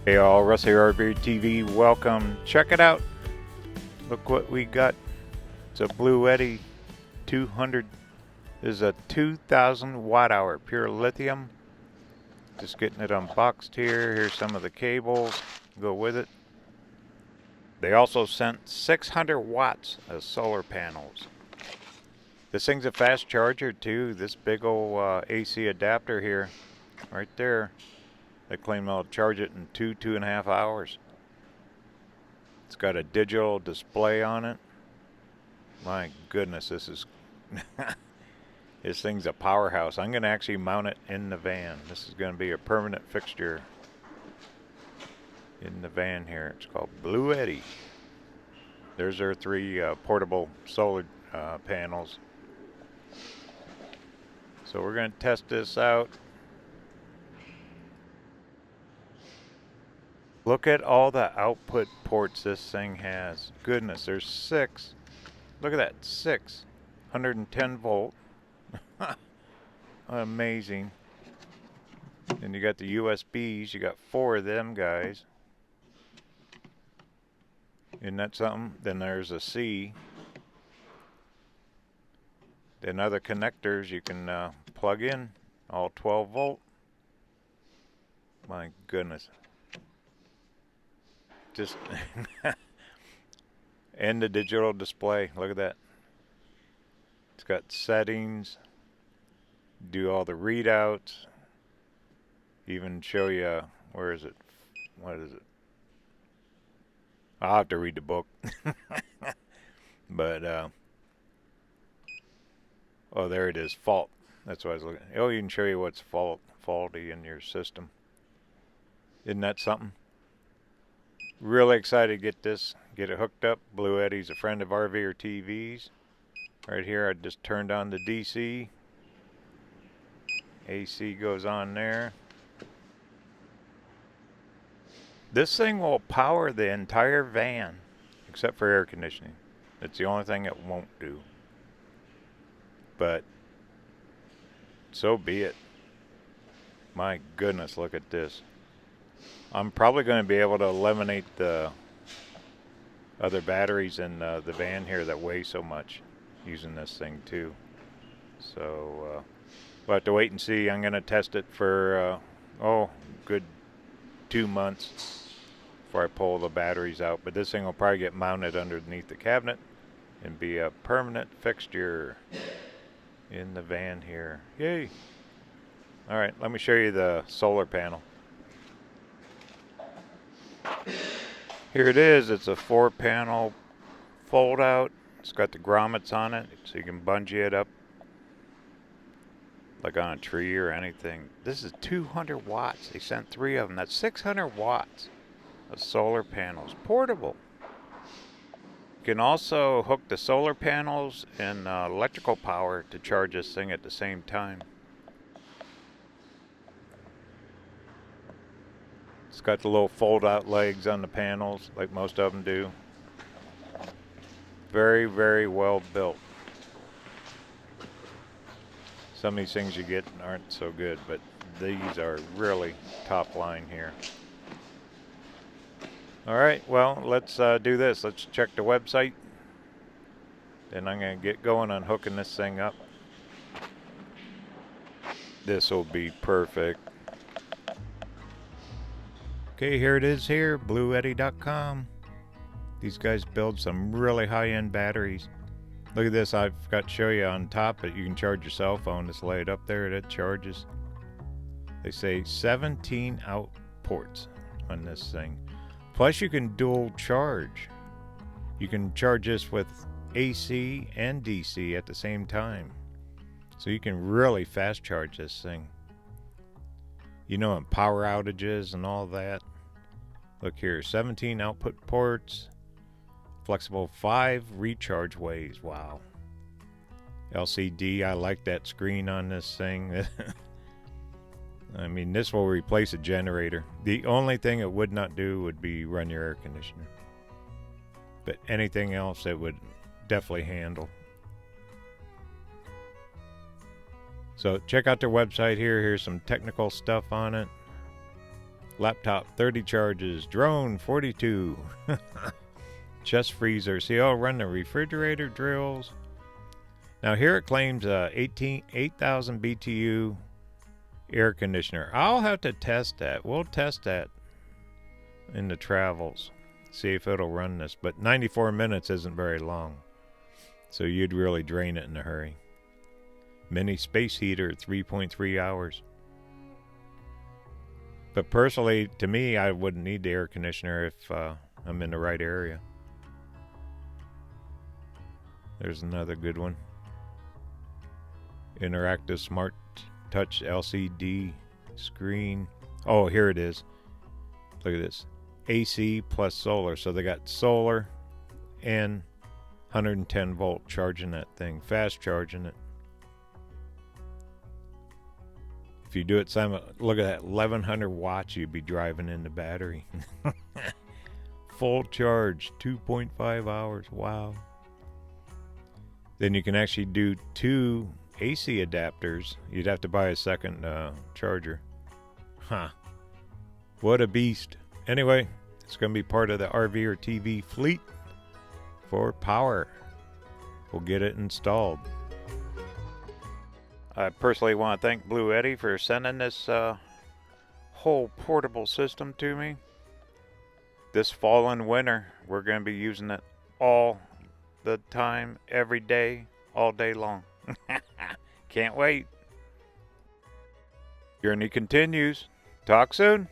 Hey all, Russ here, RVerTV. Welcome. Check it out. Look what we got. It's a Bluetti 200. This is a 2,000 watt hour pure lithium. Just getting it unboxed here. Here's some of the cables. Go with it. They also sent 600 watts of solar panels. This thing's a fast charger too. This big old AC adapter here, right there. They claim they'll charge it in 2.5 hours. It's got a digital display on it. My goodness, this is this thing's a powerhouse. I'm going to actually mount it in the van. This is going to be a permanent fixture in the van here. It's called Bluetti. There's our 3 portable solar panels. So we're going to test this out. Look at all the output ports this thing has. Goodness, there's 6. Look at that, 6. 110 volt. Amazing. And you got the USBs. You got 4 of them guys. Isn't that something? Then there's a C. Then other connectors you can plug in. All 12 volt. My goodness. Just and the digital display. Look at that. It's got settings. Do all the readouts. Even show you, where is it? What is it? I'll have to read the book. But oh, there it is. Fault. That's what I was looking at. Oh, you can show you what's faulty in your system. Isn't that something? Really excited to get it hooked up. Bluetti's a friend of RVerTV's. Right here, I just turned on the DC. AC goes on there. This thing will power the entire van, except for air conditioning. It's the only thing it won't do. But so be it. My goodness, look at this. I'm probably going to be able to eliminate the other batteries in the van here that weigh so much using this thing too. So we'll have to wait and see. I'm going to test it for good 2 months before I pull the batteries out. But this thing will probably get mounted underneath the cabinet and be a permanent fixture in the van here. Yay! All right, let me show you the solar panel. Here it is. It's a 4-panel fold out. It's got the grommets on it, so you can bungee it up like on a tree or anything. This is 200 watts. They sent 3 of them. That's 600 watts of solar panels. Portable. You can also hook the solar panels and electrical power to charge this thing at the same time. It's got the little fold-out legs on the panels, like most of them do. Very, very well built. Some of these things you get aren't so good, but these are really top line here. All right, well, let's do this. Let's check the website. Then I'm going to get going on hooking this thing up. This will be perfect. Okay, here it is here, Bluetti.com. These guys build some really high-end batteries. Look at this, I've got to show you on top, but you can charge your cell phone. Just lay it up there, it charges. They say 17 out ports on this thing. Plus you can dual charge. You can charge this with AC and DC at the same time. So you can really fast charge this thing. You know, in power outages and all that. Look here, 17 output ports, flexible 5 recharge ways. Wow. LCD, I like that screen on this thing. I mean, this will replace a generator. The only thing it would not do would be run your air conditioner. But anything else it would definitely handle. So check out their website here. Here's some technical stuff on it. Laptop 30 charges. Drone 42. Chest freezer. See, I'll run the refrigerator drills. Now here it claims 8,000 BTU air conditioner. I'll have to test that. We'll test that in the travels. See if it'll run this. But 94 minutes isn't very long. So you'd really drain it in a hurry. Mini space heater, 3.3 hours. But personally, to me, I wouldn't need the air conditioner if I'm in the right area. There's another good one. Interactive Smart Touch LCD screen. Oh, here it is. Look at this. AC plus solar. So they got solar and 110 volt charging that thing. Fast charging it. If you do it look at that, 1100 watts you'd be driving in the battery. Full charge, 2.5 hours. Wow. Then you can actually do 2 AC adapters. You'd have to buy a second charger. Huh. What a beast. Anyway, it's going to be part of the RVerTV fleet for power. We'll get it installed. I personally want to thank Bluetti for sending this whole portable system to me. This fall and winter, we're going to be using it all the time, every day, all day long. Can't wait. Journey continues. Talk soon.